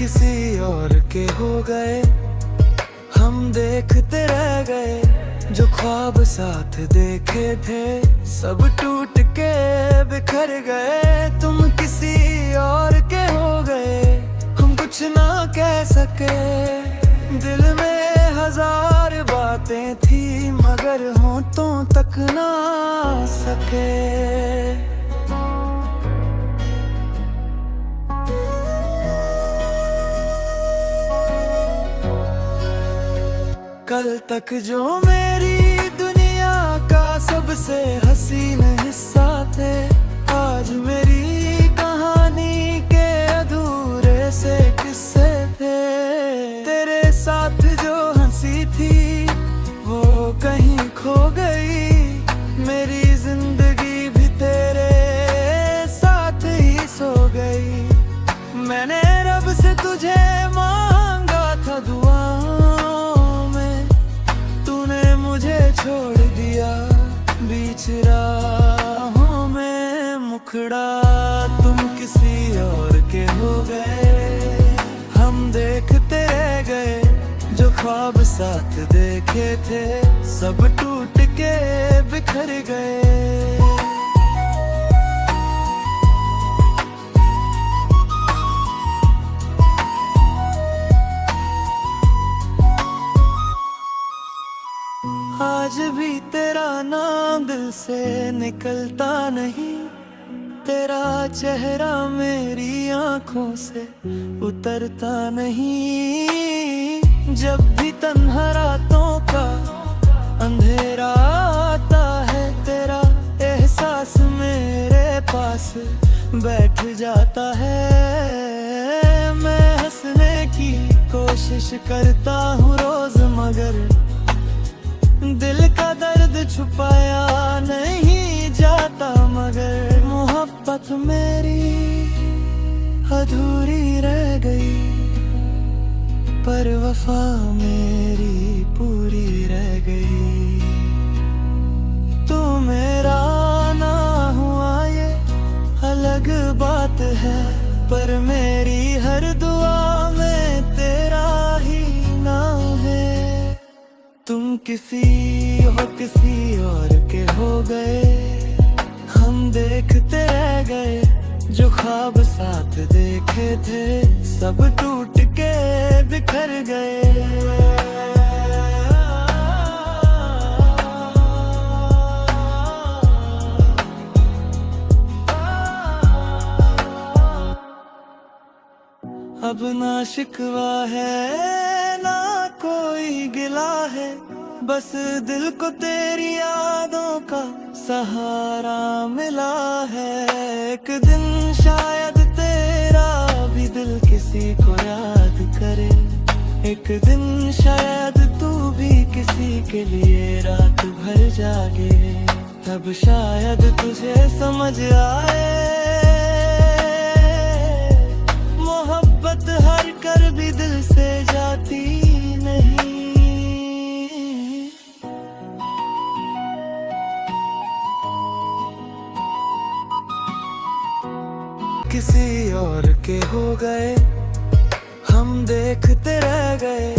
किसी और के हो गए, हम देखते रह गए। जो ख्वाब साथ देखे थे सब टूट के बिखर गए। तुम किसी और के हो गए, हम कुछ ना कह सके। दिल में हजार बातें थी मगर होंठों तक ना सके। कल तक जो मेरी दुनिया का सबसे हसीन हिस्सा थे, आज मेरी कहानी के अधूरे से किस्से थे। तेरे साथ जो हंसी थी वो कहीं खो गई, मेरी जिंदगी भी तेरे साथ ही सो गई। मैंने रब से तुझे मांगा था दुआओं में, तूने मुझे छोड़ दिया बीच राहों में। मुखड़ा तुम किसी और के हो गए, हम देखते रह गए। जो ख्वाब साथ देखे थे सब टूट के बिखर गए। आज भी तेरा नाम दिल से निकलता नहीं, तेरा चेहरा मेरी आंखों से उतरता नहीं। जब भी तन्हा रातों का अंधेरा आता है, तेरा एहसास मेरे पास बैठ जाता है। मैं हंसने की कोशिश करता हूँ रोज मगर दिल का दर्द छुपाया नहीं जाता। मगर मोहब्बत मेरी अधूरी रह गई, पर वफा मेरी पूरी रह गई। तू मेरा ना हुआ ये अलग बात है, पर मेरी हर दुआ में तेरा ही नाम है। तुम किसी और के हो गए, हम देखते रह गए। जो ख्वाब साथ देखे थे सब टूट के बिखर गए। अब ना शिकवा है ना कोई गिला है, बस दिल को तेरी यादों का सहारा मिला है। एक दिन शायद तेरा भी दिल किसी को याद करे, एक दिन शायद तू भी किसी के लिए रात भर जागे। तब शायद तुझे समझ आए मोहब्बत हर कर भी दिल से जाती नहीं। किसी और के हो गए, हम देखते रह गए।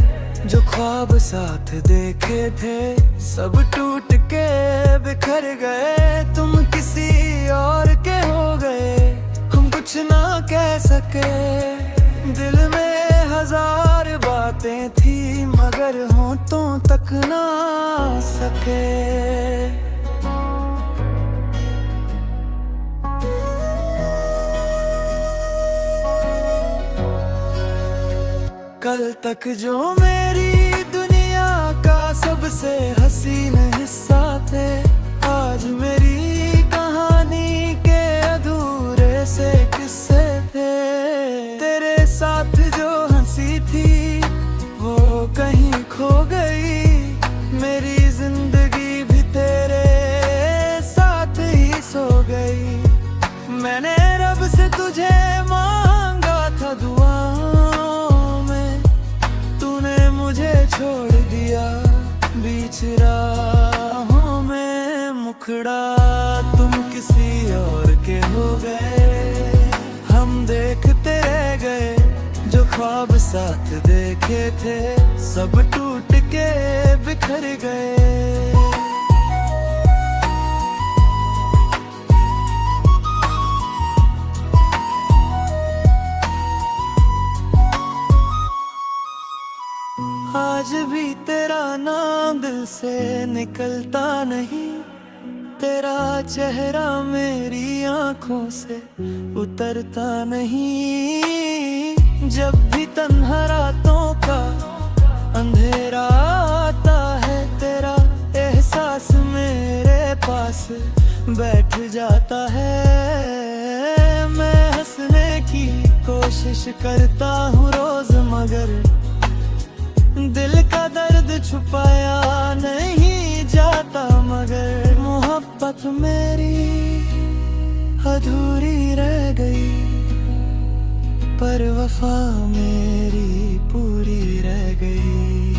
जो ख्वाब साथ देखे थे सब टूट के बिखर गए। तुम किसी और के हो गए, हम कुछ ना कह सके। दिल में हजार बातें थी मगर होंठों तक ना सके। कल तक जो मेरी दुनिया का सबसे हसीन हिस्सा थे, आज मेरी कहानी के अधूरे से किस्से थे। तेरे साथ जो हंसी थी वो कहीं खो गई, मेरी जिंदगी भी तेरे साथ ही सो गई। मैंने रब से तुझे मांगा था दुआओं में, तूने मुझे छोड़ दिया बीच राहों में। मुखड़ा तुम किसी और के हो गए, हम देखते रह गए। जो ख्वाब साथ देखे थे सब टूट के बिखर गए। आज भी तेरा नाम दिल से निकलता नहीं, तेरा चेहरा मेरी आंखों से उतरता नहीं। जब भी तन्हा रातों का अंधेरा आता है, तेरा एहसास मेरे पास बैठ जाता है। मैं हंसने की कोशिश करता हूँ रोज, मगर दिल का दर्द छुपाया नहीं जाता। मगर मोहब्बत मेरी अधूरी रह गई, पर वफा मेरी पूरी रह गई।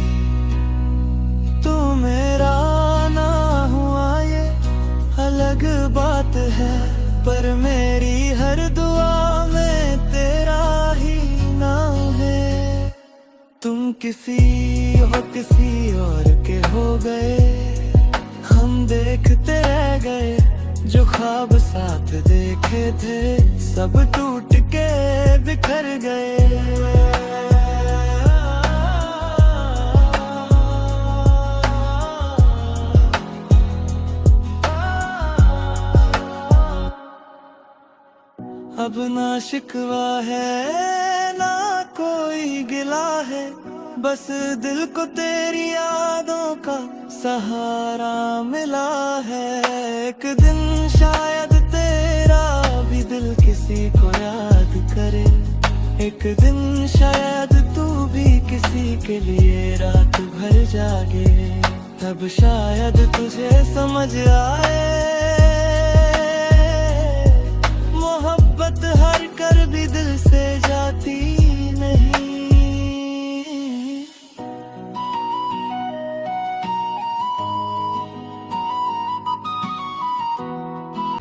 तू मेरा ना हुआ ये अलग बात है, पर मेरी हर दुआ में तेरा ही नाम है। तुम किसी और के हो गए, हम देखते रह गए। जो ख्वाब साथ देखे थे सब टूट के बिखर गए। अब ना शिकवा है ना कोई गिला है, बस दिल को तेरी यादों का सहारा मिला है। एक दिन शायद तेरा भी दिल किसी को याद करे, एक दिन शायद तू भी किसी के लिए रात भर जागे। तब शायद तुझे समझ आए, मोहब्बत हर कर भी दिल से जाती नहीं।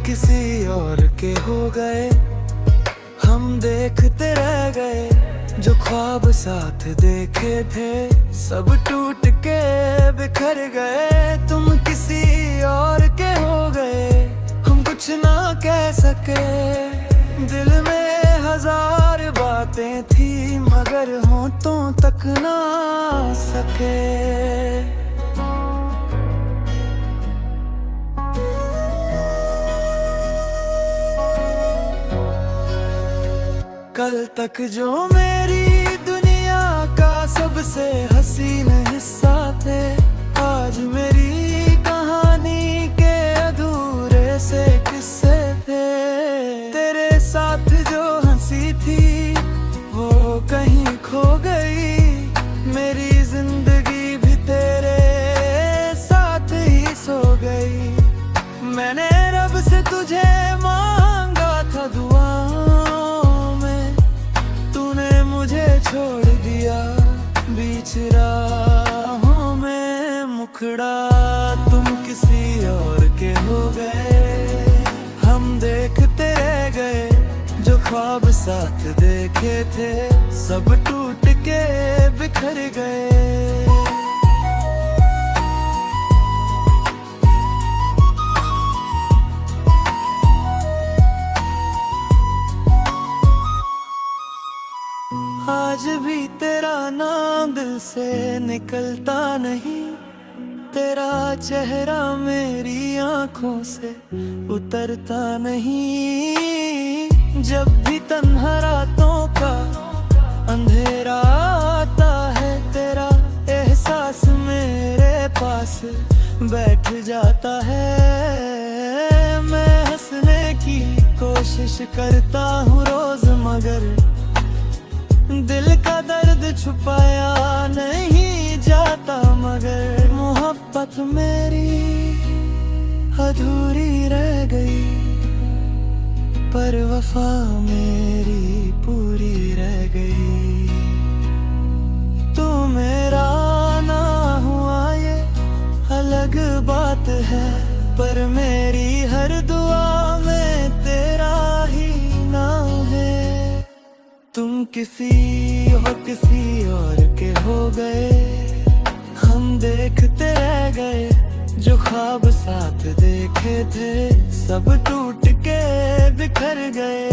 किसी और के हो गए, हम देखते रह गए। जो ख्वाब साथ देखे थे सब टूट के बिखर गए। तुम किसी और के हो गए, हम कुछ ना कह सके। दिल में हजार बातें थी, मगर होठों तक ना सके। कल तक जो मेरी दुनिया का सबसे हसीन हिस्सा थे, आज मेरी कहानी के अधूरे से किस्से थे। तेरे साथ जो हंसी थी वो कहीं खो गई, मेरी जिंदगी भी तेरे साथ ही सो गई। मैंने रब से तुझे मांगा था दुआओं में, तूने मुझे छोड़ दिया बीच राहों में। मुखड़ा तुम किसी और के हो गए, हम देखते रह गए। जो ख्वाब साथ देखे थे सब टूट के बिखर गए। आज भी तेरा नाम दिल से निकलता नहीं, तेरा चेहरा मेरी आंखों से उतरता नहीं। जब भी तन्हा रातों का अंधेरा आता है, तेरा एहसास मेरे पास बैठ जाता है। मैं हंसने की कोशिश करता हूँ रोज, मगर दिल का दर्द छुपाया नहीं जाता। मगर मोहब्बत मेरी अधूरी रह गई, पर वफा मेरी पूरी रह गई। तू मेरा ना हुआ ये अलग बात है, पर मेरी हर दुआ में तेरा ही नाम है। तुम किसी हो किसी और के हो गए। हम देखते रह गए जो ख्वाब साथ देखे थे, सब टूट के बिखर गए।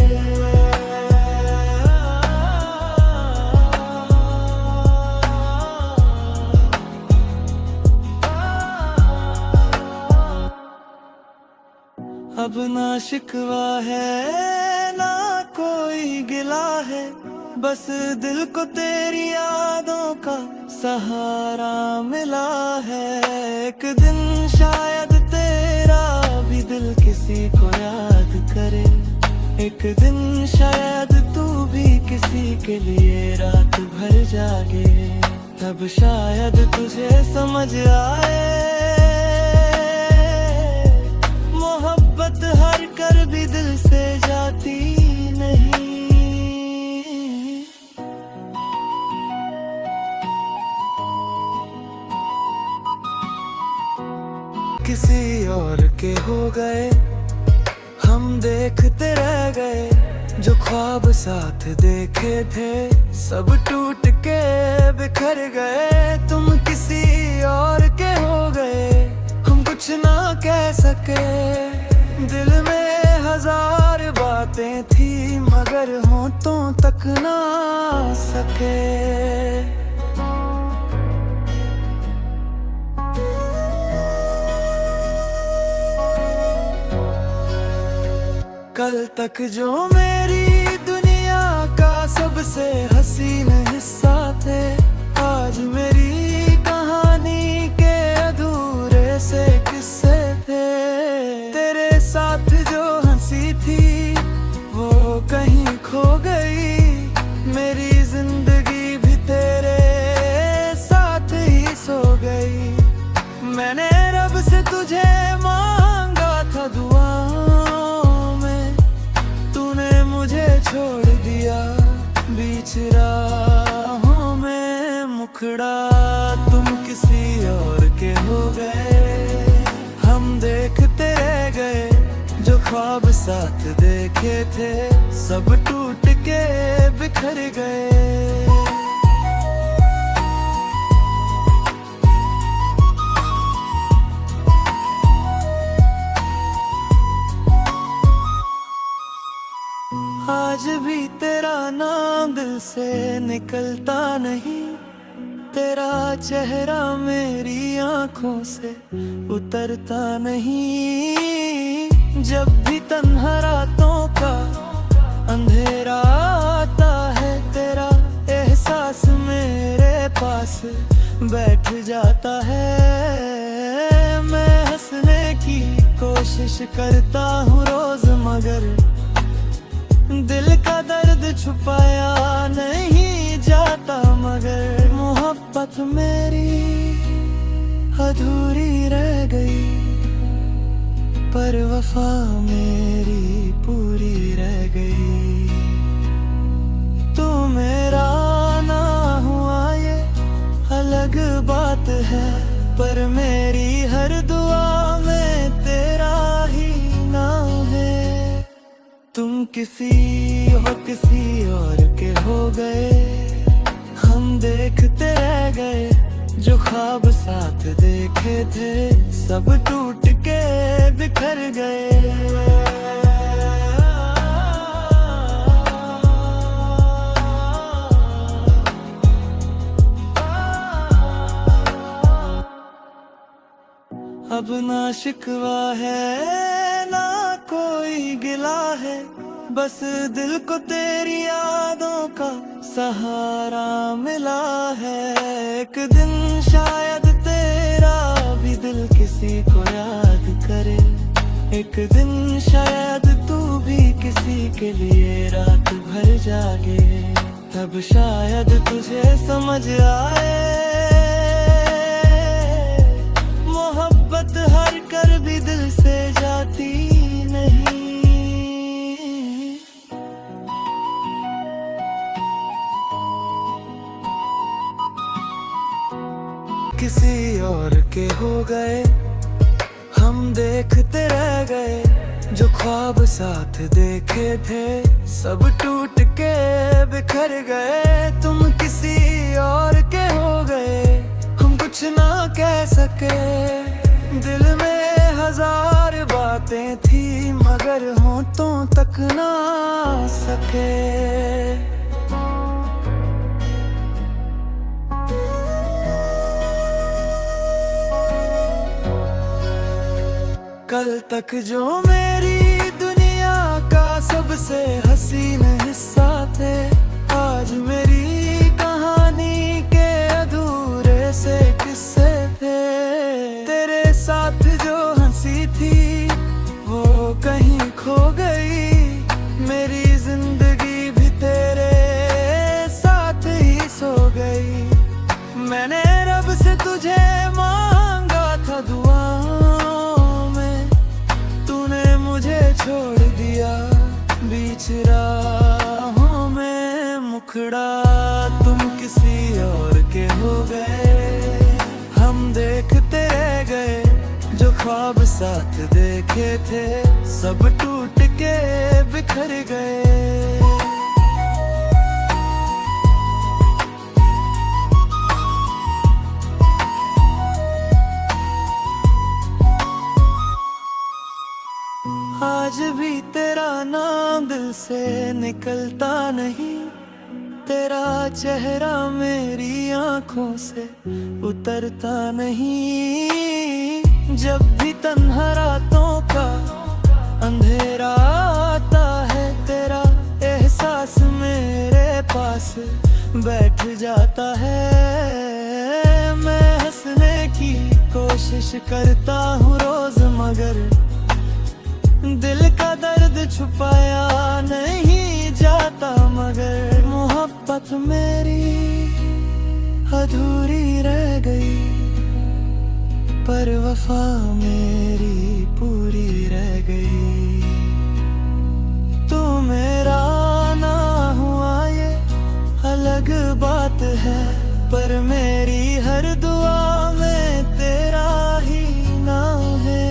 अब ना शिकवा है ना कोई गिला है, बस दिल को तेरी यादों का सहारा मिला है। एक दिन शायद तेरा भी दिल किसी को याद करे, एक दिन शायद तू भी किसी के लिए रात भर जागे। तब शायद तुझे समझ आए मोहब्बत हर कर भी दिल से जाती नहीं। किसी और के हो गए, हम देखते रह गए जो ख्वाब साथ देखे थे, सब टूट के बिखर गए। तुम किसी और के हो गए, हम कुछ ना कह सके। दिल में हजार बातें थी मगर होठों तक ना सके। कल तक जो मेरी दुनिया का सबसे हसीन हिस्सा थे, आज मेरी कहानी के अधूरे से किस्से थे। तेरे साथ जो हंसी थी वो कहीं खो गई, मेरी जिंदगी भी तेरे साथ ही सो गई। मैंने रब से तुझे मांगा था दुआओं में, तूने मुझे छोड़ दिया बीच राहों में। मुखड़ा तुम किसी और के हो गए, हम देखते रह गए जो ख्वाब साथ देखे थे, सब टूट के बिखर गए। आज भी तेरा नाम दिल से निकलता नहीं, तेरा चेहरा मेरी आंखों से उतरता नहीं। जब भी तन्हा रातों का अंधेरा आता है, तेरा एहसास मेरे पास बैठ जाता है। मैं हंसने की कोशिश करता हूँ रोज मगर दिल का दर्द छुपाया नहीं जाता। मगर मोहब्बत मेरी अधूरी रह गई, पर वफा मेरी पूरी रह गई। तू मेरा ना हुआ ये अलग बात है, पर मेरी हर दुआ में तेरा ही नाम है। तुम किसी और के हो गए, हम देखते रह गए जो ख्वाब साथ देखे थे, सब टूट के बिखर गए। अब ना शिकवा है ना कोई गिला है, बस दिल को तेरी यादों का सहारा मिला है। एक दिन शायद तेरा भी दिल किसी को याद करे, एक दिन शायद तू भी किसी के लिए रात भर जागे। तब शायद तुझे समझ आए मोहब्बत हर कर भी दिल से जाती नहीं। किसी और के हो गए, हम देखते रह गए जो ख्वाब साथ देखे थे सब टूट के बिखर गए। तुम किसी और के हो गए, हम कुछ ना कह सके। दिल में हजार बातें थी मगर होंठों तक ना सके। कल तक जो मेरी दुनिया का सबसे हसीन हिस्सा थे, आज मेरी कहानी के अधूरे से किस्से थे। तेरे साथ जो हंसी थी वो कहीं खो गई, मेरी जिंदगी भी तेरे साथ ही सो गई। मैंने रब से तुझे मांगा था दुआओं में, तूने मुझे छोड़ दिया बीच राहों में। मुखड़ा तुम किसी और के हो गए, हम देखते रह गए। जो ख्वाब साथ देखे थे सब टूट के बिखर गए। आज भी तेरा नाम दिल से निकलता नहीं, तेरा चेहरा मेरी आंखों से उतरता नहीं। जब भी तन्हा रातों का अंधेरा आता है, तेरा एहसास मेरे पास बैठ जाता है। मैं हंसने की कोशिश करता हूँ रोज मगर दिल का दर्द छुपाया नहीं जाता। मगर मोहब्बत मेरी अधूरी रह गई, पर वफा मेरी पूरी रह गई। तू मेरा ना हुआ ये अलग बात है, पर मेरी हर दुआ में तेरा ही नाम है।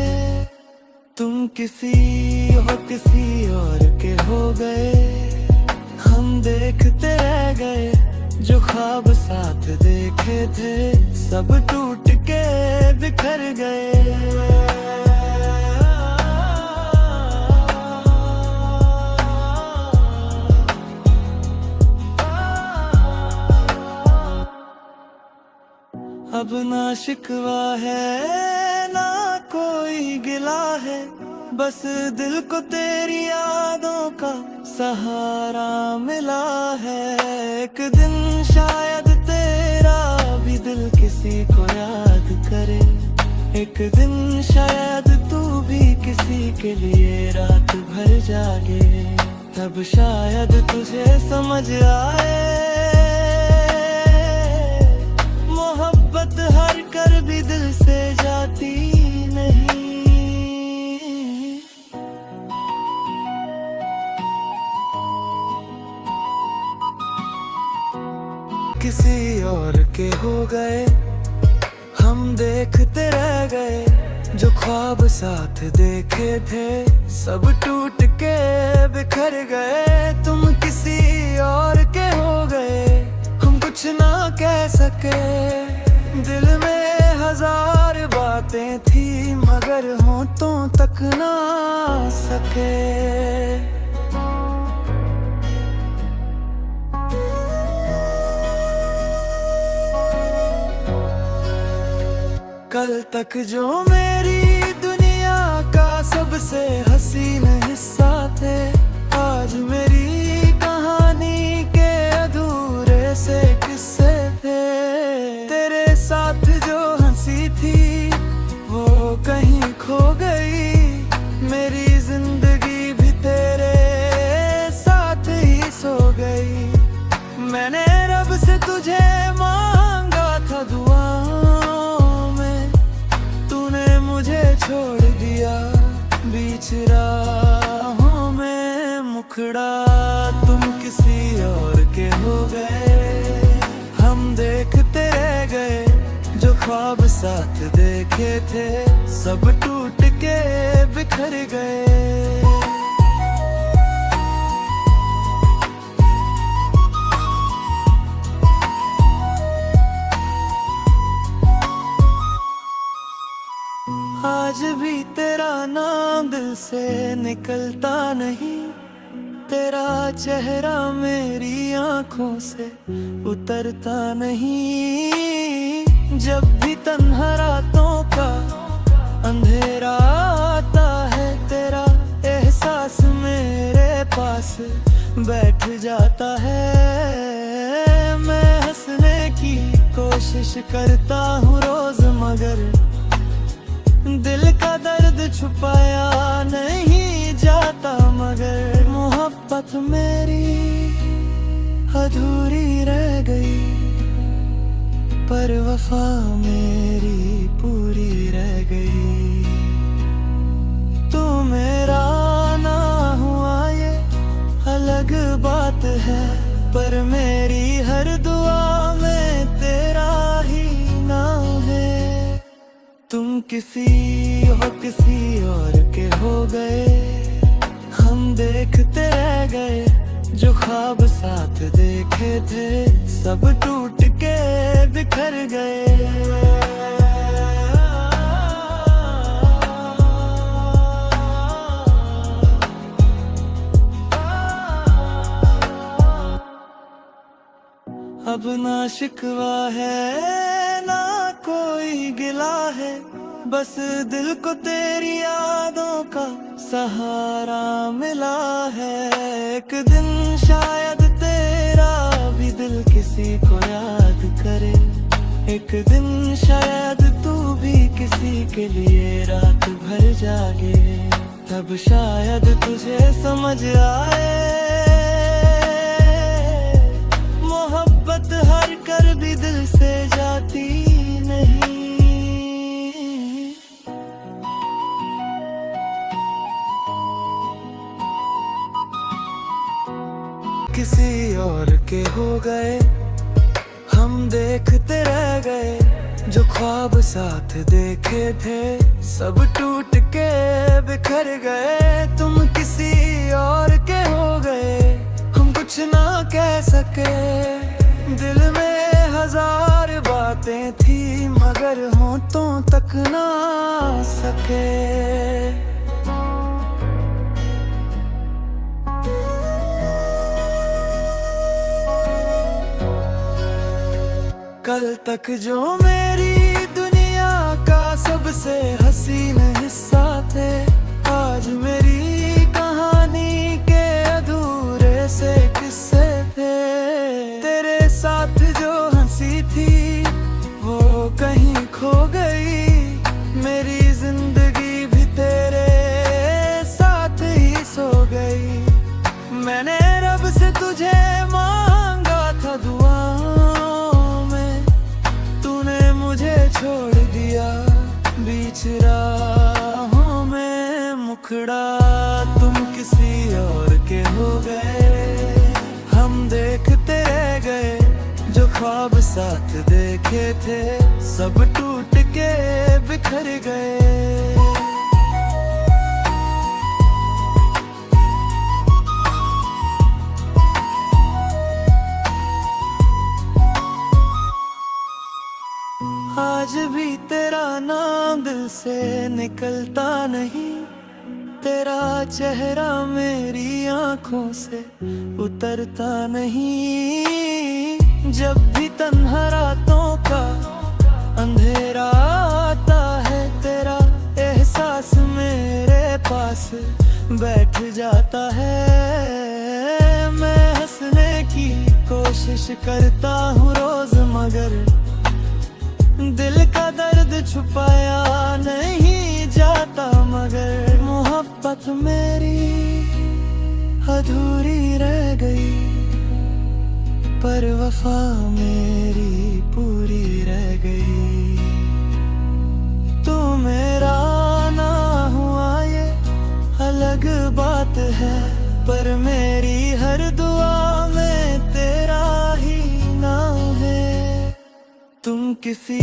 तुम किसी और के हो गए, हम देखते रह गए। जो ख्वाब साथ देखे थे सब टूट के बिखर गए। अब ना शिकवा है ना कोई गिला है, बस दिल को तेरी यादों का सहारा मिला है। एक दिन शायद तेरा भी दिल किसी को याद करे, एक दिन शायद तू भी किसी के लिए रात भर जागे। तब शायद तुझे समझ आए मोहब्बत हर कर भी दिल से जाती नहीं। किसी और के हो गए, हम देखते रह गए। जो ख्वाब साथ देखे थे सब टूट के बिखर गए। तुम किसी और के हो गए, हम कुछ ना कह सके। दिल में हजार बातें थी मगर होंठों तक ना सके। कल तक जो मेरी दुनिया का सबसे हसीन हिस्सा थे, आज मेरी कहानी के अधूरे से किस्से थे। तेरे साथ जो हंसी थी वो कहीं खो गई, मेरी जिंदगी भी तेरे साथ ही सो गई। मैंने रब से तुझे मांगा था दुआओं में, तूने मुझे छोड़ दिया बीच राहों में। मुखड़ा तुम किसी और के हो गए, हम देखते रह गए। जो ख्वाब साथ देखे थे सब टूट के बिखर बिखर गए। आज भी तेरा नाम दिल से निकलता नहीं, तेरा चेहरा मेरी आंखों से उतरता नहीं। जब भी तन्हा रातों का अंधेरा आता है, तेरा एहसास मेरे पास बैठ जाता है। मैं हंसने की कोशिश करता हूँ रोज, मगर दिल का दर्द छुपाया नहीं जाता। मगर मोहब्बत मेरी अधूरी रह गई, पर वफा मेरी पूरी रह गई। तू मेरा ना हुआ ये अलग बात है, पर मेरी हर दुआ में तेरा ही नाम है। तुम किसी और के हो गए, हम देखते रह गए। जो ख्वाब साथ देखे थे, सब टूट के बिखर गए। अब ना शिकवा है ना कोई गिला है, बस दिल को तेरी यादों का सहारा मिला है। एक दिन शायद तेरा भी दिल किसी को याद करे, एक दिन शायद तू भी किसी के लिए रात भर जागे। तब शायद तुझे समझ आए, मोहब्बत हार कर भी दिल से जाती नहीं। किसी और के हो गए, हम देखते रह गए। जो ख्वाब साथ देखे थे, सब टूट के बिखर गए। तुम किसी और के हो गए, हम कुछ ना कह सके। दिल में हजार बातें थी, मगर होठों तक ना सके। कल तक जो मेरी दुनिया का सबसे हसीन हिस्सा थे, आज मेरी कहानी के अधूरे से किस्से थे। तेरे साथ जो हंसी थी वो कहीं खो गई, मेरी जिंदगी भी तेरे साथ ही सो गई। मैंने रब से तुझे मांगा था दुआओं में, तूने मुझे छोड़ दिया बीच राहों में। मुखड़ा तुम किसी और के हो गए, हम देखते रह गए। जो ख्वाब साथ देखे थे, सब टूट के बिखर गए। आज भी तेरा नाम दिल से निकलता नहीं, तेरा चेहरा मेरी आंखों से उतरता नहीं। जब भी तन्हा रातों का अंधेरा आता है, तेरा एहसास मेरे पास बैठ जाता है। मैं हंसने की कोशिश करता हूँ रोज, मगर दिल का दर्द छुपाया नहीं जाता। मगर मोहब्बत मेरी अधूरी रह गई, पर वफा मेरी पूरी रह गई। तू मेरा ना हुआ ये अलग बात है, पर मेरी हर दुआ में तेरा ही नाम है। तुम किसी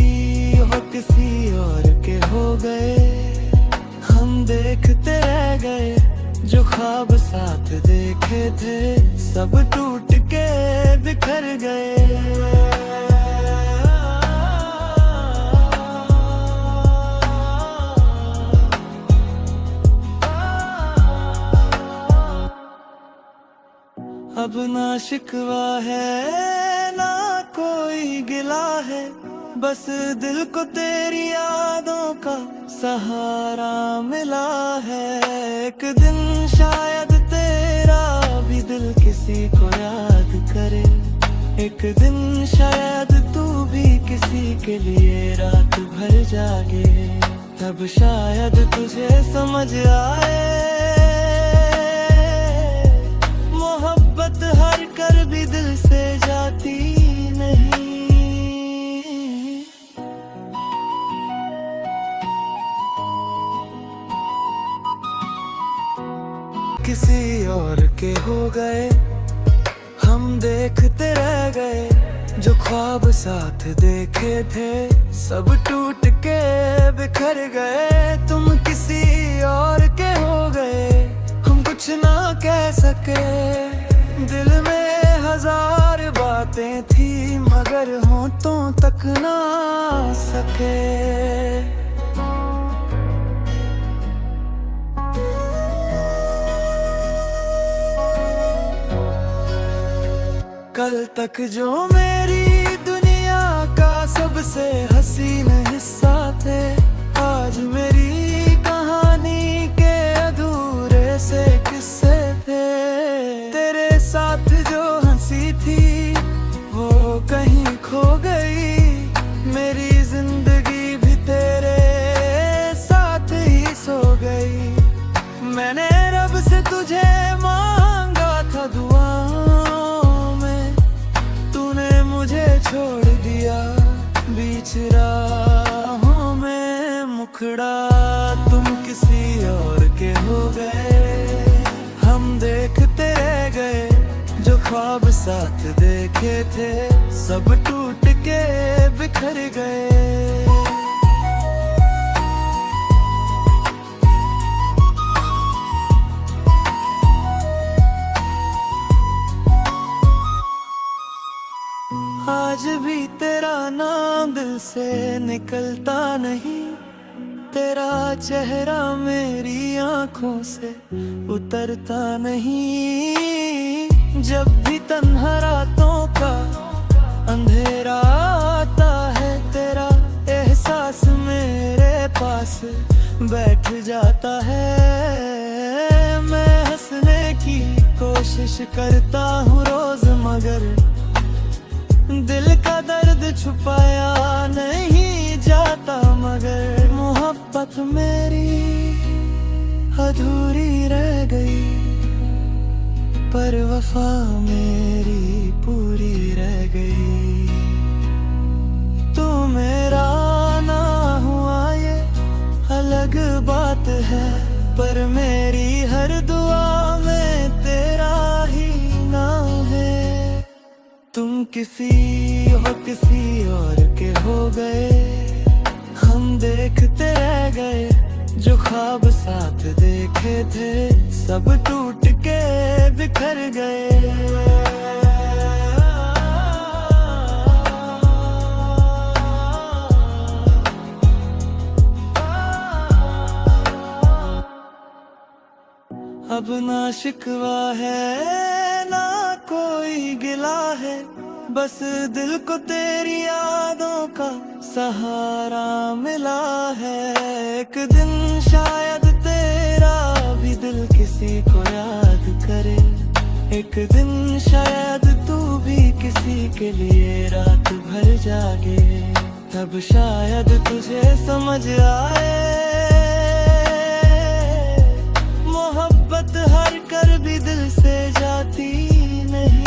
और के हो गए, हम देखते रह गए जो ख्वाब साथ देखे थे, सब टूट के बिखर गए। अब ना शिकवा है ना कोई गिला है, बस दिल को तेरी यादों का सहारा मिला है। एक दिन शायद तेरा भी दिल किसी को याद करे, एक दिन शायद तू भी किसी के लिए रात भर जागे, तब शायद तुझे समझ आए मोहब्बत हर कर भी दिल से जाती नहीं। किसी और के हो गए हम देखते रह गए, जो ख्वाब साथ देखे थे सब टूट के बिखर गए। तुम किसी और के हो गए, हम कुछ ना कह सके, दिल में हजार बातें थी मगर होठों तक ना आ सके। कल तक जो मेरी दुनिया का सबसे हसीन हिस्सा थे, आज मेरी कहानी के अधूरे से किस्से थे। तेरे साथ जो हंसी थी वो कहीं खो गई, मेरी जिंदगी भी तेरे साथ ही सो गई। मैंने रब से तुझे मांगा था दुआओं में, तूने मुझे छोड़ दिया बीच राहों में। मुखड़ा तुम किसी और के हो गए, हम देखते रह गए जो ख्वाब साथ देखे थे सब टूट के बिखर गए। आज भी तेरा नाम दिल से निकलता नहीं, तेरा चेहरा मेरी आंखों से उतरता नहीं। जब भी तन्हा रातों का अंधेरा आता है, तेरा एहसास मेरे पास बैठ जाता है। मैं हंसने की कोशिश करता हूँ रोज, मगर दिल का दर्द छुपाया नहीं जाता। मगर मोहब्बत मेरी अधूरी रह गई, पर वफा मेरी पूरी रह गई। तू मेरा ना हुआ ये अलग बात है, पर मेरी हर दुआ में तेरा ही नाम है। तुम किसी और के हो गए, हम देखते रह गए जो ख्वाब साथ देखे थे सब टूट के बिखर गए। अब ना शिकवा है ना कोई गिला है, बस दिल को तेरी यादों का सहारा मिला है। एक दिन शायद तेरा भी दिल किसी को याद करे, एक दिन शायद तू भी किसी के लिए रात भर जागे, तब शायद तुझे समझ आए मोहब्बत हर कर भी दिल से जाती नहीं।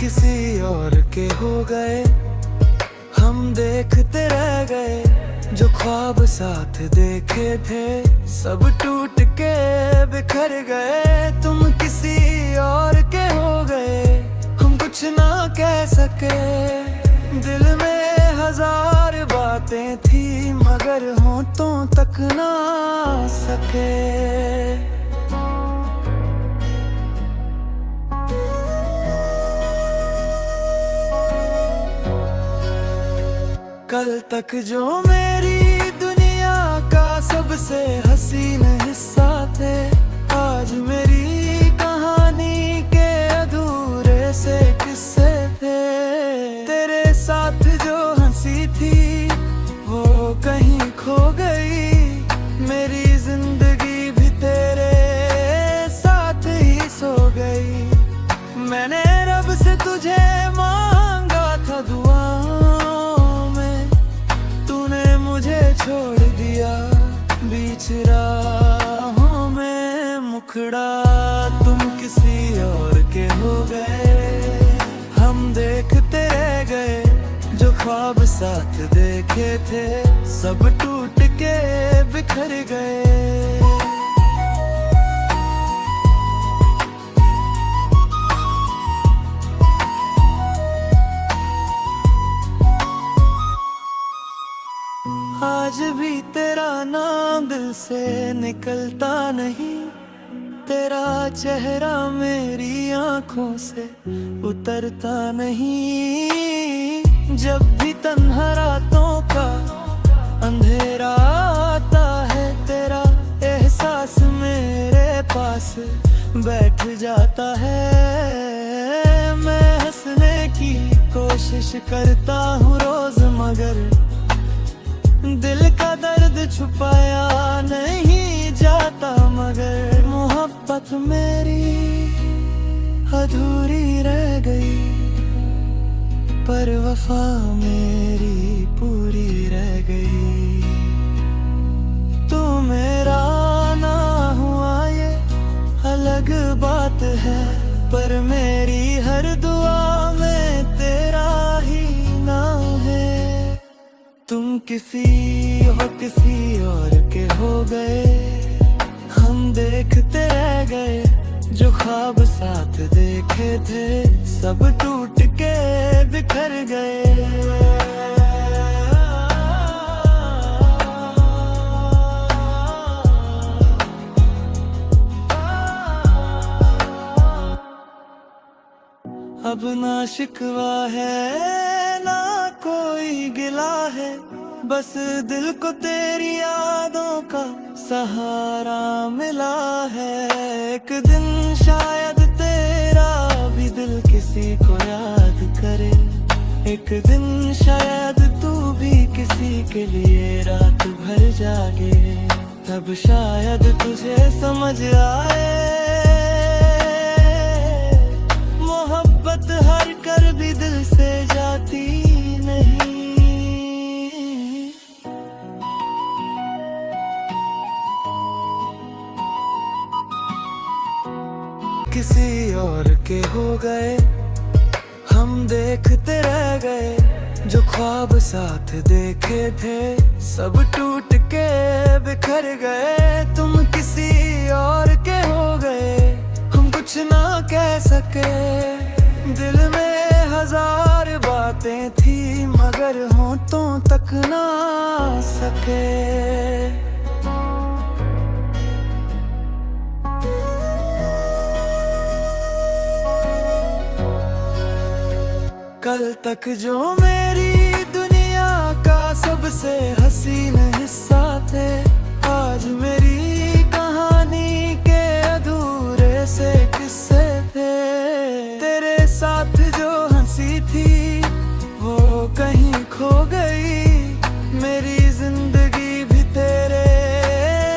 किसी और के हो गए, हम देखते रह गए जो ख्वाब साथ देखे थे सब टूट के बिखर गए। तुम किसी और के हो गए, हम कुछ कुछ ना कह सके। दिल में हजार बातें थी मगर होठों तक ना सके। कल तक जो मेरी दुनिया का सबसे हसीन हिस्सा थे, आज मेरी कहानी के अधूरे से किस्से थे। तेरे साथ जो हंसी थी वो कहीं खो गई, मेरी जिंदगी भी तेरे साथ ही सो गई। मैंने रब से तुझे मांगा था दुआओं में, तूने मुझे छोड़ दिया बीच राहों में। मुखड़ा तुम किसी और के हो गए, हम देखते रह गए जो ख्वाब साथ देखे थे, सब टूट के बिखर गए। आज भी तेरा नाम दिल से निकलता नहीं, तेरा चेहरा मेरी आंखों से उतरता नहीं। जब भी तन्हा रातों का अंधेरा आता है, तेरा एहसास मेरे पास बैठ जाता है। मैं हंसने की कोशिश करता हूँ रोज मगर दिल का दर्द छुपाया नहीं जाता। मगर मोहब्बत मेरी अधूरी रह गई, पर वफा मेरी पूरी रह गई। तू मेरा ना हुआ ये अलग बात है, पर मेरी हर दुआ में तेरा ही नाम है। तुम किसी और के हो गए, हम देखते रह गए जो ख्वाब साथ देखे थे, सब टूट के बिखर गए। अब ना शिकवा है ना कोई गिला है, बस दिल को तेरी यादों का सहारा मिला है। एक दिन शायद तेरा भी दिल किसी को याद करे, एक दिन शायद तू भी किसी के लिए रात भर जागे। तब शायद तुझे समझ आए मोहब्बत हर कर भी दिल से जाती नहीं। किसी और के हो गए, हम देखते रह गए जो ख्वाब साथ देखे थे, सब टूट के बिखर गए। तुम किसी और के हो गए, हम कुछ ना कह सके। दिल में हजार बातें थी मगर होठों तक ना सके। कल तक जो मेरी दुनिया का सबसे हसीन हिस्सा थे, आज मेरी कहानी के अधूरे से किस्से थे। तेरे साथ जो हंसी थी वो कहीं खो गई, मेरी जिंदगी भी तेरे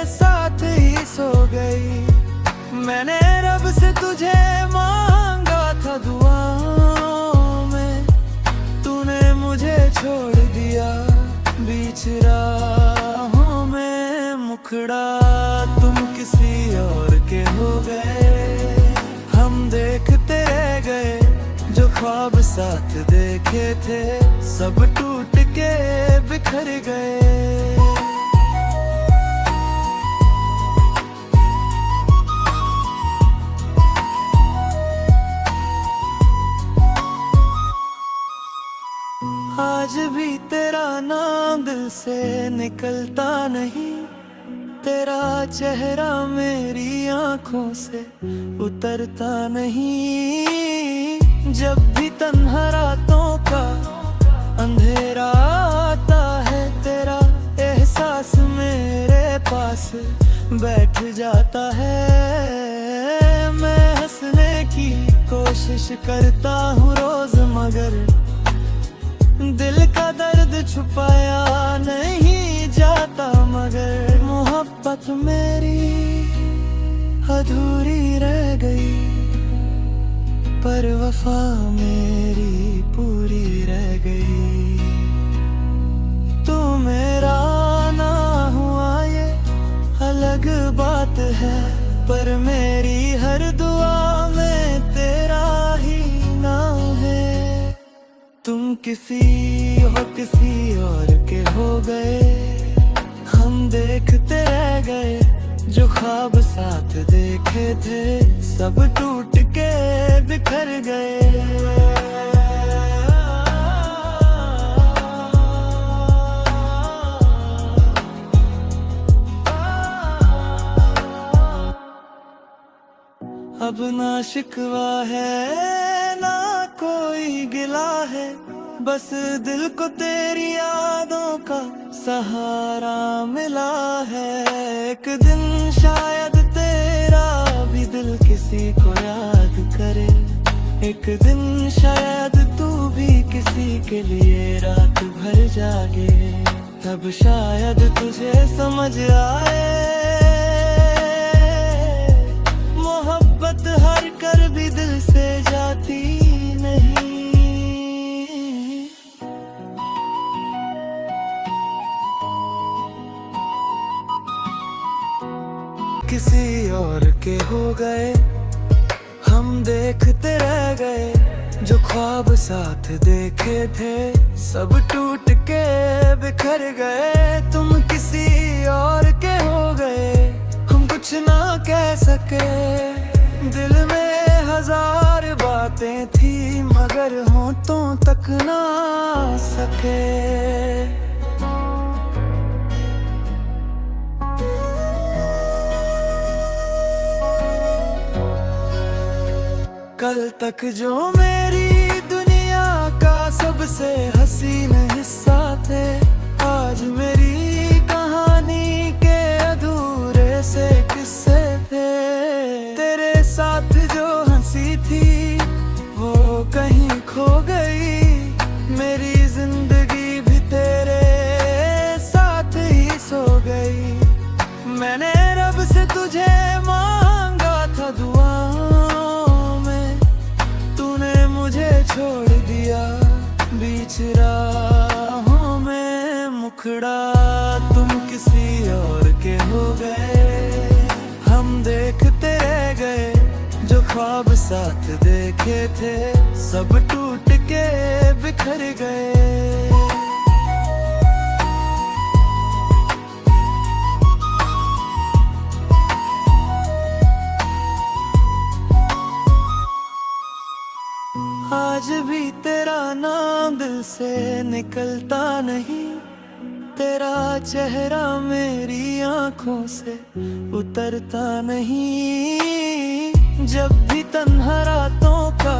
साथ ही सो गई। मैंने रब से तुझे मांगा था दुआओं में, तूने मुझे छोड़ दिया बीच राहों में। मुखड़ा तुम किसी और के हो गए, हम देखते रह गए जो ख्वाब साथ देखे थे, सब टूट के बिखर गए। से निकलता नहीं, तेरा चेहरा मेरी आंखों से उतरता नहीं। जब भी तन्हा रातों का अंधेरा आता है, तेरा एहसास मेरे पास बैठ जाता है। मैं हंसने की कोशिश करता हूँ रोज, मगर दिल का दर्द छुपाया नहीं जाता। मगर मोहब्बत मेरी अधूरी रह गई, पर वफा मेरी पूरी रह गई। तू मेरा ना हुआ ये अलग बात है, पर मेरी हर दुआ में तेरा ही नाम है। तुम किसी और के हो गए, हम देखते रह गए। जो ख्वाब साथ देखे थे, सब टूट के बिखर गए। अब ना शिकवा है ना कोई गिला है, बस दिल को तेरी यादों का सहारा मिला है। एक दिन शायद तेरा भी दिल किसी को याद करे, एक दिन शायद तू भी किसी के लिए रात भर जागे। तब शायद तुझे समझ आए, मोहब्बत हर कर भी दिल से जाती नहीं। किसी और के हो गए, हम देखते रह गए। जो ख्वाब साथ देखे थे, सब टूट के बिखर गए। तुम किसी और के हो गए, हम कुछ ना कह सके। दिल में हजार बातें थी, मगर होठों तक ना सके। कल तक जो मेरी दुनिया का सबसे हसीन हिस्सा थे, आज मेरी कहानी के अधूरे से किस्से थे। तेरे साथ जो हंसी थी, वो कहीं खो गई। मेरी जिंदगी भी तेरे साथ ही सो गई। मैंने रब से तुझे मांगा था दुआओं में, तूने मुझे छोड़ दिया बीच राहों में। मुखड़ा तुम किसी और के हो गए, हम देखते रह गए। जो ख्वाब साथ देखे थे, सब टूट के बिखर गए। आज भी तेरा नाम दिल से निकलता नहीं, तेरा चेहरा मेरी आंखों से उतरता नहीं। जब भी तन्हा रातों का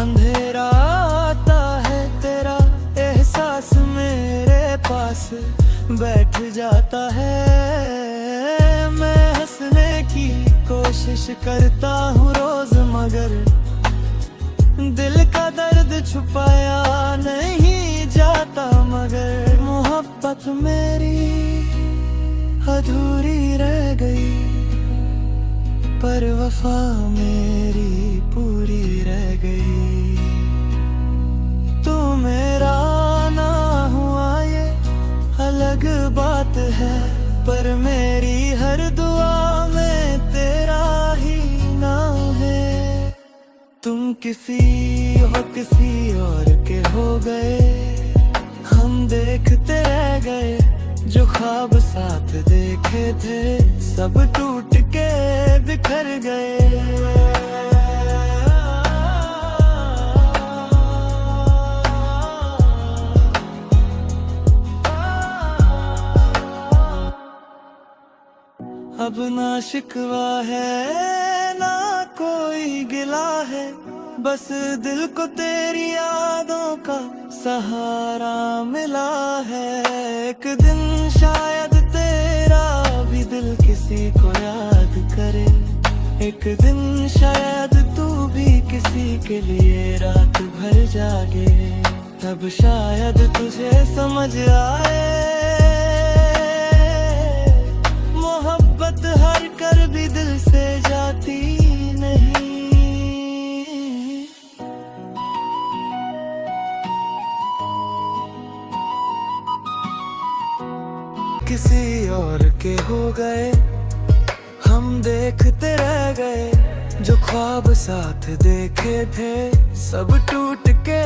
अंधेरा आता है, तेरा एहसास मेरे पास बैठ जाता है। मैं हंसने की कोशिश करता हूँ रोज, मगर दिल का दर्द छुपाया नहीं जाता। मगर मोहब्बत मेरी अधूरी रह गई, पर वफा मेरी पूरी रह गई। तू मेरा ना हुआ ये अलग बात है, पर मेरी हर दुआ में तेरा ही नाम है। तुम किसी और के हो गए, हम देखते रह गए। जो ख्वाब साथ देखे थे, सब टूट के बिखर गए। शिकवा है ना कोई गिला है, बस दिल को तेरी यादों का सहारा मिला है। एक दिन शायद तेरा भी दिल किसी को याद करे, एक दिन शायद तू भी किसी के लिए रात भर जागे, तब शायद तुझे समझ आए मोहब्बत हार कर भी दिल से जाती नहीं। किसी और के हो गए हम देखते रह गए, जो ख्वाब साथ देखे थे सब टूट के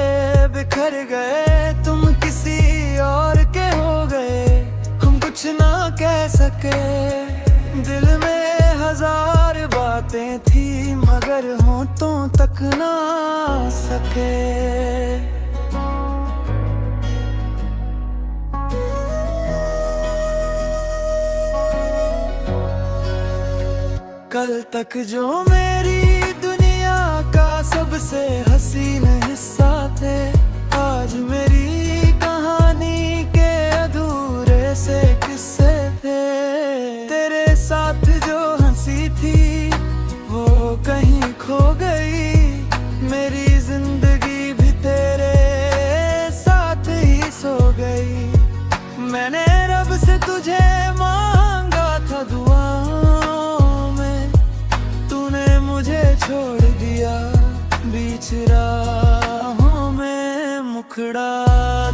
बिखर गए। तुम किसी और के हो गए, हम कुछ ना कह सके, दिल में हजार बातें थी मगर होठों तक ना सके। कल तक जो मेरी दुनिया का सबसे हसीन हिस्सा थे, आज मेरी कहानी के अधूरे से किस्से थे। तेरे साथ जो हंसी थी वो कहीं खो गई, मेरी जिंदगी भी तेरे साथ ही सो गई। मैंने रब से तुझे मांगा था दुआओं में, तूने मुझे छोड़ दिया बीच राहों में। मुखड़ा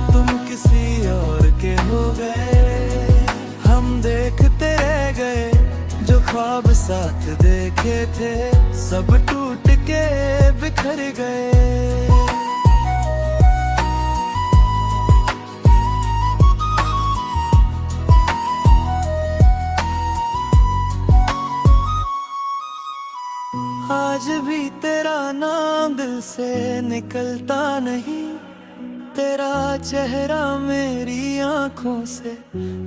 तुम किसी और के हो गए, हम देखते रह गए, जो ख्वाब साथ देखे थे सब टूट के बिखर गए। आज भी तेरा नाम दिल से निकलता नहीं, तेरा चेहरा मेरी आंखों से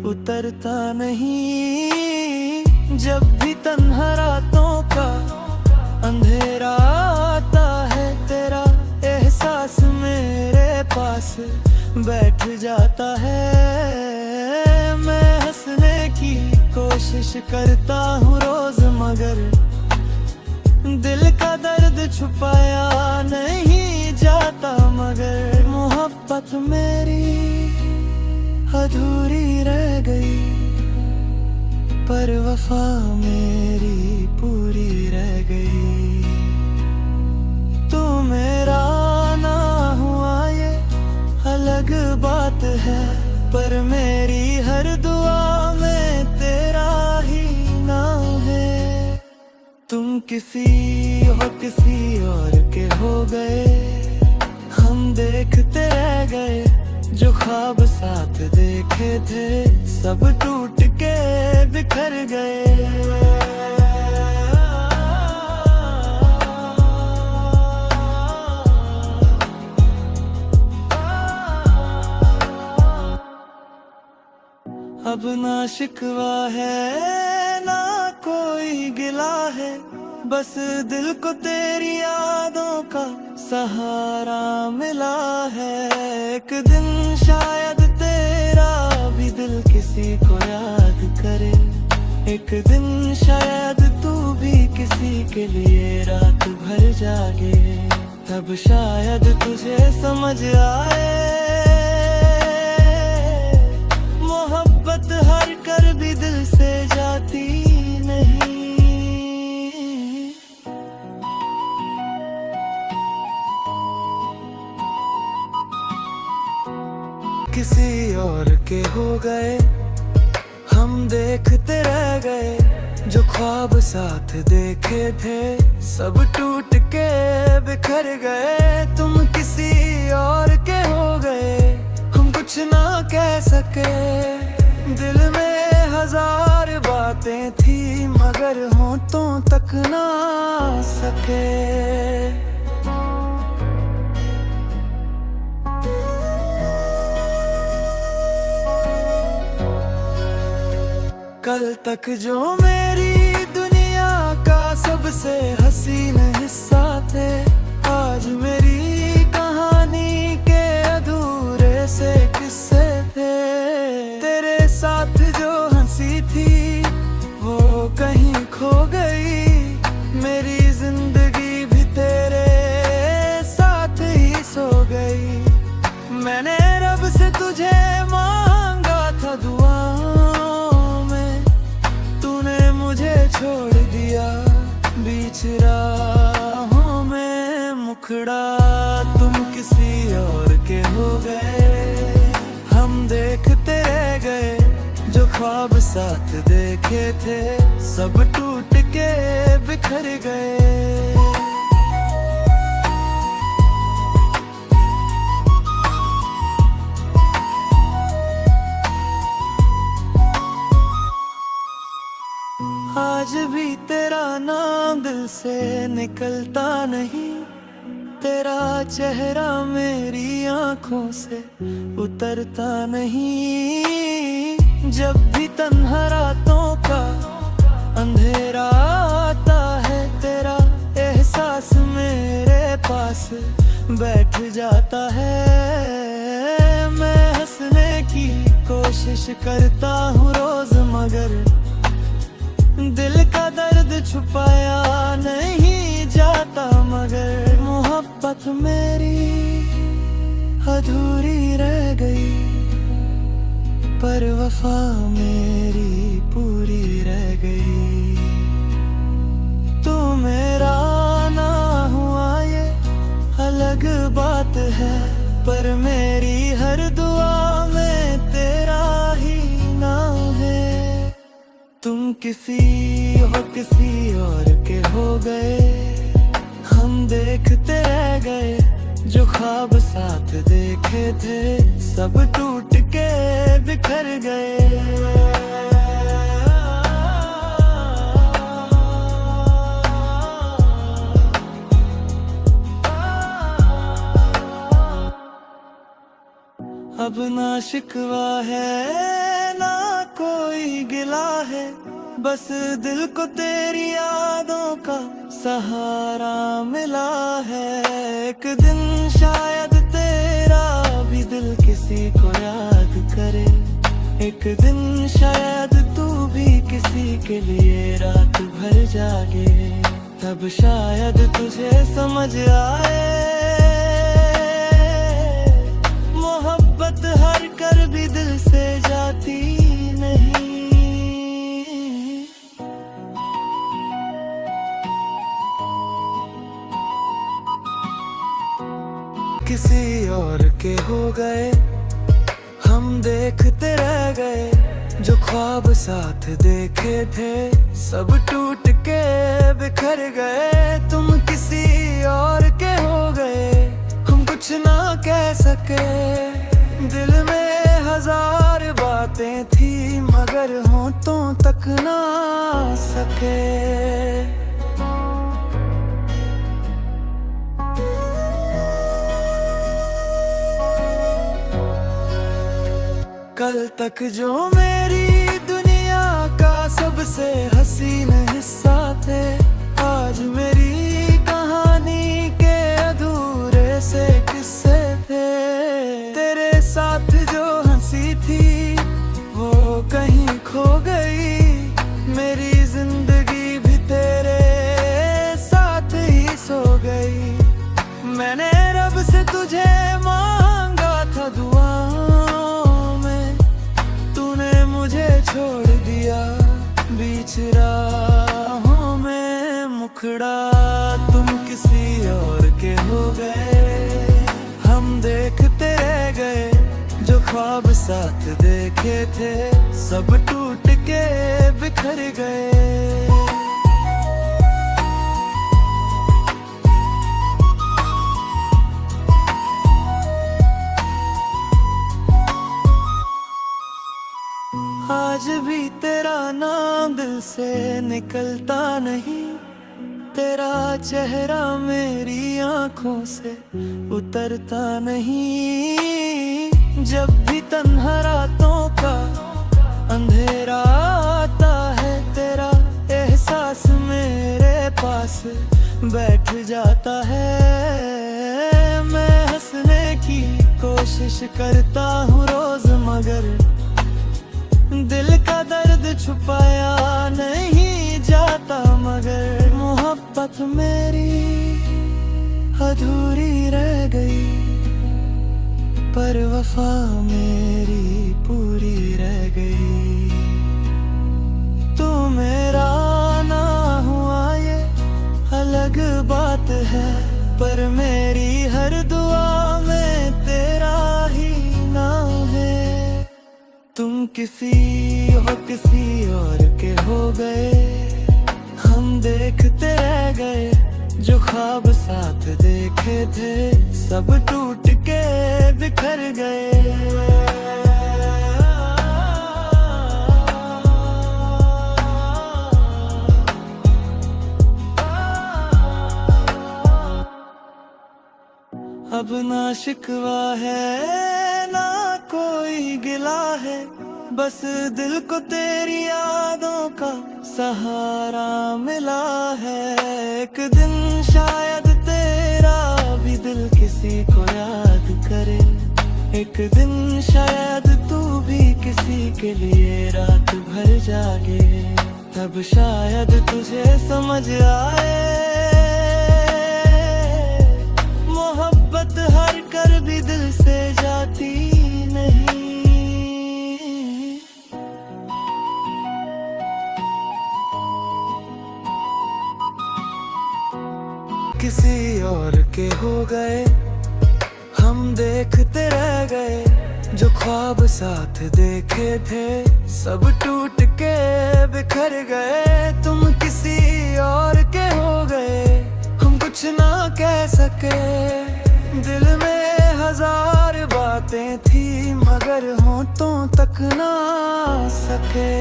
उतरता नहीं। जब भी तन्हा रातों का अंधेरा आता है, तेरा एहसास मेरे पास बैठ जाता है। मैं हंसने की कोशिश करता हूँ रोज, मगर दिल का दर्द छुपाया नहीं जाता। मगर मोहब्बत मेरी अधूरी रह गई, पर वफा मेरी पूरी रह गई। तू मेरा ना हुआ ये अलग बात है, पर मेरी हर दुआ में तेरा ही नाम है। तुम किसी और के हो गए, हम देखते रह गए, जो ख्वाब साथ देखे थे सब टूट के बिखर गए। अब ना शिकवा है ना कोई गिला है, बस दिल को तेरी यादों का सहारा मिला है। एक दिन शायद तेरा भी दिल किसी को याद करे, एक दिन शायद तू भी किसी के लिए रात भर जागे, तब शायद तुझे समझ आए मोहब्बत हार कर भी दिल से जाती नहीं। किसी और के हो गए, हम देखते रह गए, जो ख्वाब साथ देखे थे सब टूट के बिखर गए। तुम किसी और के हो गए, हम कुछ ना कह सके, दिल में हजार बातें थी मगर होठों तक ना सके। कल तक जो मेरी दिया बीच राहों में मुखड़ा तुम किसी और के हो गए। हम देखते रह गए जो ख्वाब साथ देखे थे, सब टूट के बिखर गए। आज भी तेरा नाम दिल से निकलता नहीं, तेरा चेहरा मेरी आंखों से उतरता नहीं। जब भी तन्हा रातों का अंधेरा आता है, तेरा एहसास मेरे पास बैठ जाता है। मैं हंसने की कोशिश करता हूँ रोज, मगर दिल का दर्द छुपाया नहीं जाता। मगर मोहब्बत मेरी अधूरी रह गई, पर वफा मेरी पूरी रह गई। तू मेरा ना हुआ ये अलग बात है, पर मेरी हर दुआ में तेरा ही नाम है। तुम किसी और के हो गए, हम देखते रह गए जो ख्वाब साथ देखे थे, सब टूट के बिखर गए। अब ना शिकवा है ना कोई गिला है, बस दिल को तेरी यादों का सहारा मिला है। एक दिन शायद तेरा भी दिल किसी को याद करे, एक दिन शायद तू भी किसी के लिए रात भर जागे। तब शायद तुझे समझ आए मोहब्बत हर कर भी दिल से जाती नहीं। किसी और के हो गए, हम देखते रह गए जो ख्वाब साथ देखे थे, सब टूट के बिखर गए। तुम किसी और के हो गए, हम कुछ ना कह सके। दिल में हजार बातें थी, मगर होठों तक ना सके। कल तक जो मेरी दुनिया का सबसे हसीन हिस्सा थे, आज मेरी कहानी के अधूरे से किस्से थे। तेरे साथ जो हंसी थी वो कहीं खो गई, मेरी जिंदगी भी तेरे साथ ही सो गई। मैंने रब से तुझे मांगा था दुआओं में, तूने मुझे छोड़ दिया बीच राहों में मुखड़ा तुम किसी और के हो गए। हम देखते रह गए जो ख्वाब साथ देखे थे, सब टूट के बिखर गए। आज भी तेरा नाम दिल से निकलता नहीं, तेरा चेहरा मेरी आंखों से उतरता नहीं। जब भी तन्हा रातों का अंधेरा आता है, तेरा एहसास मेरे पास बैठ जाता है। मैं हंसने की कोशिश करता हूँ रोज, मगर दिल का दर्द छुपाया नहीं जाता। मगर मोहब्बत मेरी अधूरी रह गई, पर वफा मेरी पूरी रह गई। तू मेरा ना हुआ पर मेरी हर दुआ में तेरा ही नाम है। तुम किसी और के हो गए, हम देखते रह गए। जो ख्वाब साथ देखे थे सब टूट के बिखर गए। अब ना शिकवा है ना कोई गिला है, बस दिल को तेरी यादों का सहारा मिला है। एक दिन शायद तेरा भी दिल किसी को याद करे, एक दिन शायद तू भी किसी के लिए रात भर जागे। तब शायद तुझे समझ आए, मोहब्बत हार कर भी दिल से जाती नहीं। किसी और के हो गए, हम देखते रह गए। जो ख्वाब साथ देखे थे सब टूट के बिखर गए। तुम किसी और के हो गए, हम कुछ ना कह सके। दिल में हजार बातें थी मगर होठों तक ना सके।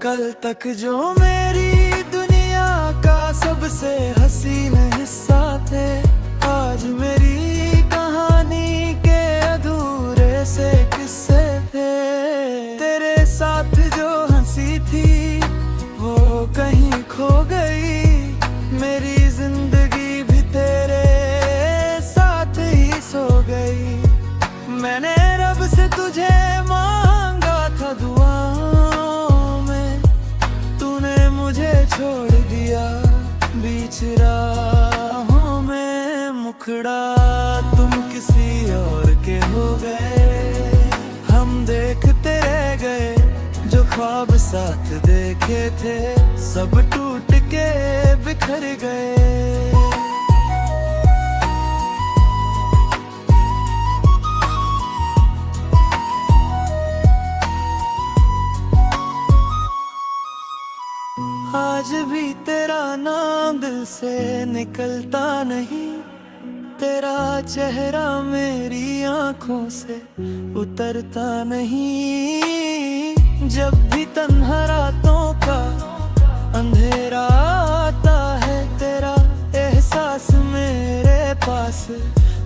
कल तक जो मेरी दुनिया का सबसे हसीन हिस्सा थे, आज मेरी कहानी के अधूरे से किस्से थे। तेरे साथ जो हंसी थी वो कहीं खो गई, मेरी जिंदगी भी तेरे साथ ही सो गई। मैंने रब से तुझे मांगा था दुआओं में, तूने मुझे छोड़ दिया बीच राहों में। मुखड़ा तुम किसी और के हो गए, हम देखते रह गए। जो ख्वाब साथ देखे थे सब टूट के बिखर गए। आज भी तेरा नाम दिल से निकलता नहीं, तेरा चेहरा मेरी आंखों से उतरता नहीं। जब भी तन्हा रातों का अंधेरा आता है, तेरा एहसास मेरे पास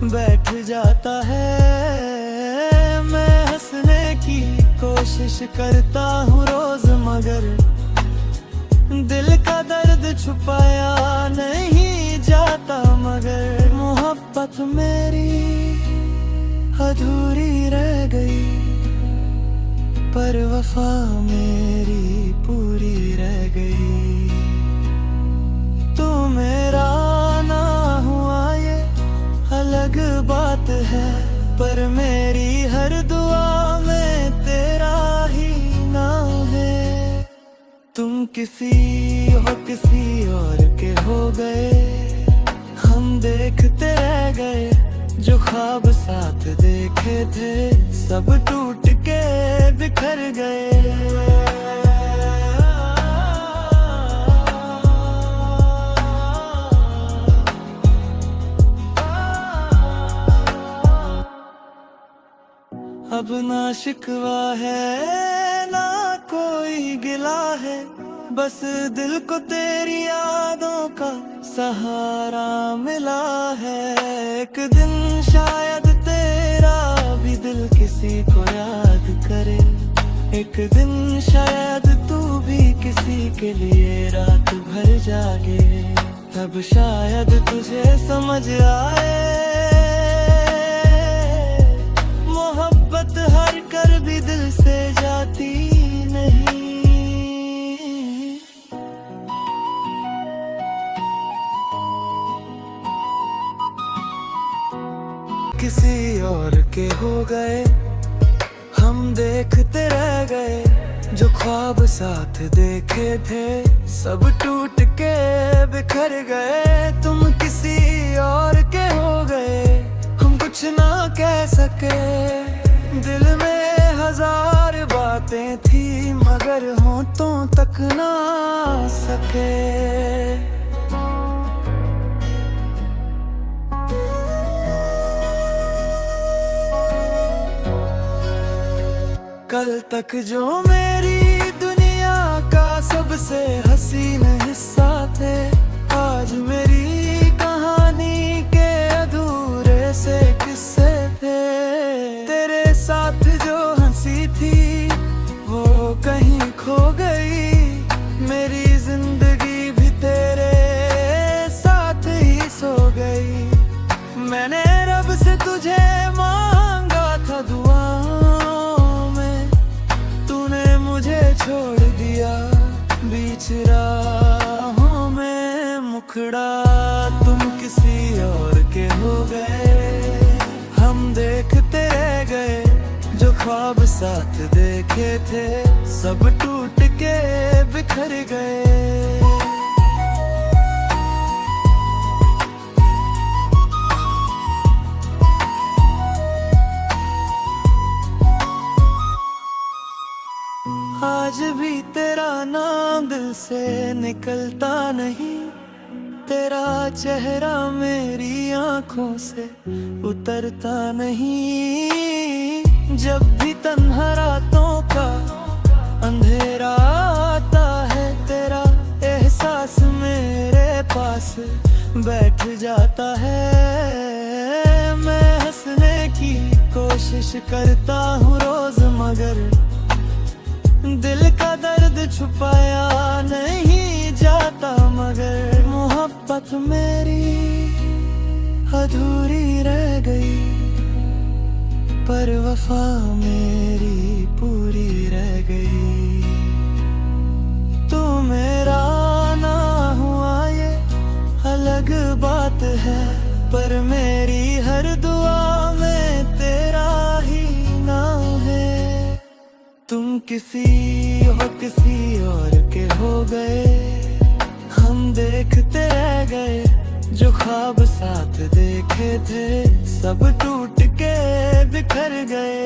बैठ जाता है। मैं हंसने की कोशिश करता हूँ रोज मगर दिल का दर्द छुपाया नहीं जाता। मगर मोहब्बत मेरी अधूरी रह गई, पर वफा मेरी पूरी रह गई। तू मेरा ना हुआ ये अलग बात है, पर मेरी हर दुआ में तेरा ही नाम है। तुम किसी और के हो गए, हम देखते रह गए। जो ख्वाब साथ देखे थे सब टूट के बिखर गए। अब ना शिकवा है ना कोई गिला है, बस दिल को तेरी यादों का सहारा मिला है। एक दिन शायद तेरा भी दिल किसी को याद करे, एक दिन शायद तू भी किसी के लिए रात भर जागे। तब शायद तुझे समझ आए, मोहब्बत हार कर भी दिल से जाती नहीं। किसी और के हो गए, हम देखते रह गए जो ख्वाब साथ देखे थे, सब टूट के बिखर गए। तुम किसी और के हो गए, हम कुछ ना कह सके। दिल में हजार बातें थी मगर होंठों तक ना सके। कल तक जो मेरी दुनिया का सबसे हसीन हिस्सा थे, आज मेरी कहानी के अधूरे से किस्से थे। तेरे साथ जो हंसी थी वो कहीं खो गई, मेरी जिंदगी भी तेरे साथ ही सो गई। मैंने रब से तुझे मांगा था दुआओं में, तूने मुझे छोड़ दिया बीच राहों में। मुखड़ा तुम किसी और के हो गए, हम देखते रह गए जो ख्वाब साथ देखे थे, सब टूट के बिखर गए। आज भी तेरा नाम दिल से निकलता नहीं, तेरा चेहरा मेरी आंखों से उतरता नहीं। जब भी तन्हा रातों का अंधेरा आता है, तेरा एहसास मेरे पास बैठ जाता है। मैं हंसने की कोशिश करता हूँ रोज मगर दिल का दर्द छुपाया नहीं जाता। मगर मोहब्बत मेरी अधूरी रह गई, पर वफा मेरी पूरी रह गई। तू मेरा ना हुआ ये अलग बात है, पर मेरी हर दुआ में तेरा ही नाम है। तुम किसी और के हो गए, हम देखते रह गए जो ख्वाब साथ देखे थे, सब टूट के बिखर गए।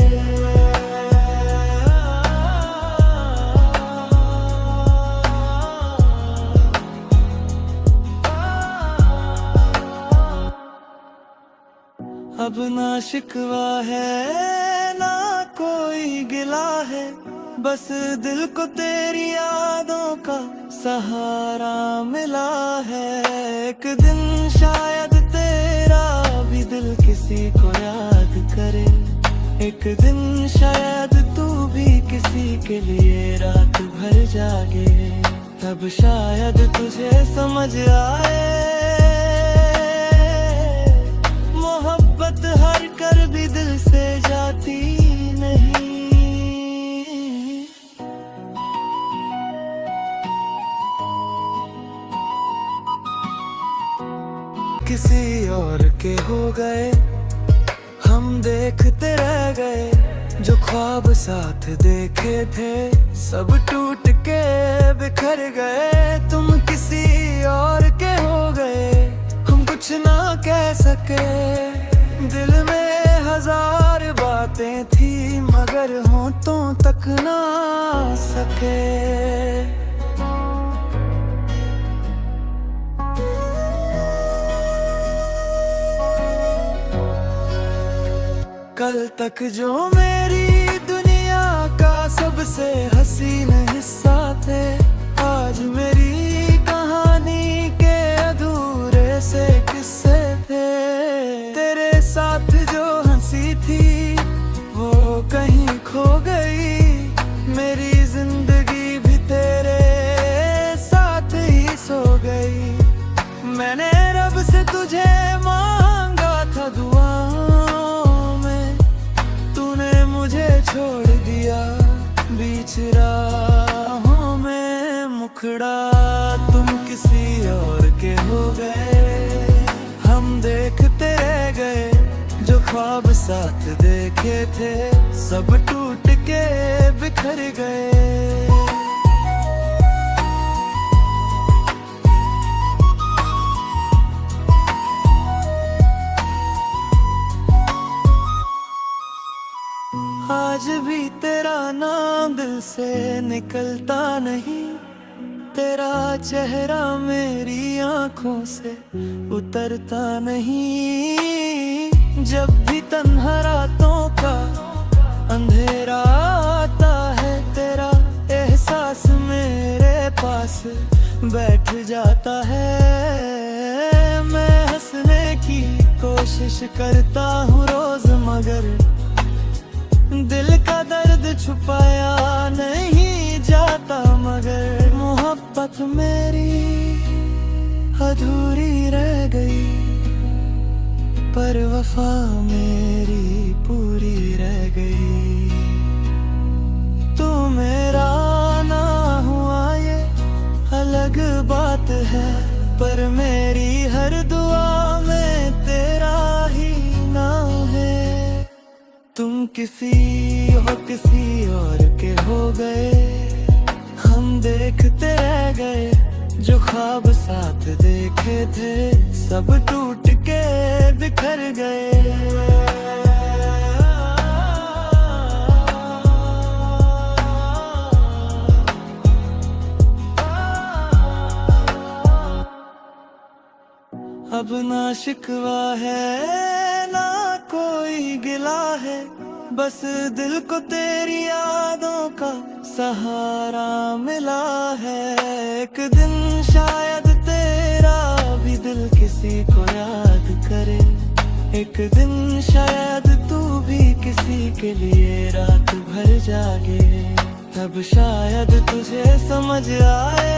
अब ना शिकवा है ना कोई गिला है, बस दिल को तेरी यादों का सहारा मिला है। एक दिन शायद तेरा भी दिल किसी को याद करे, एक दिन शायद तू भी किसी के लिए रात भर जागे। तब शायद तुझे समझ आए मोहब्बत हर कर भी दिल से जाती नहीं। किसी और के हो गए, हम देखते रह गए जो ख्वाब साथ देखे थे, सब टूट के बिखर गए। तुम किसी और के हो गए, हम कुछ ना कह सके। दिल में हजार बातें थी मगर होंठों तक ना सके। कल तक जो मेरी दुनिया का सबसे हसीन हिस्सा थे, आज मेरी कहानी के अधूरे से किस्से थे। तेरे साथ जो हंसी थी वो कहीं खो गई, मेरी जिंदगी भी तेरे साथ ही सो गई। मैंने रब से तुझे मांगा था दुआओं में, तूने मुझे छोड़ दिया बीच राहों में। मुखड़ा तुम किसी और के हो गए, हम देखते रह गए जो ख्वाब साथ देखे थे, सब टूट के बिखर गए। आज भी तेरा नाम दिल से निकलता नहीं, तेरा चेहरा मेरी आंखों से उतरता नहीं। जब भी तन्हा रातों का अंधेरा आता है, तेरा एहसास मेरे पास बैठ जाता है। मैं हंसने की कोशिश करता हूँ रोज, मगर दिल का दर्द छुपाया नहीं जाता। मगर मोहब्बत मेरी अधूरी रह गई, पर वफा मेरी पूरी रह गई। तू मेरा ना हुआ ये अलग बात है, पर मेरी हर दुआ में तेरा ही नाम है। तुम किसी और के हो गए, हम देखते रह गए। जो ख्वाब साथ देखे थे, सब टूट के बिखर गए। अब ना शिकवा है ना कोई गिला है, बस दिल को तेरी यादों का सहारा मिला है। एक दिन शायद तेरा भी दिल किसी को याद करे, एक दिन शायद तू भी किसी के लिए रात भर जागे। तब शायद तुझे समझ आए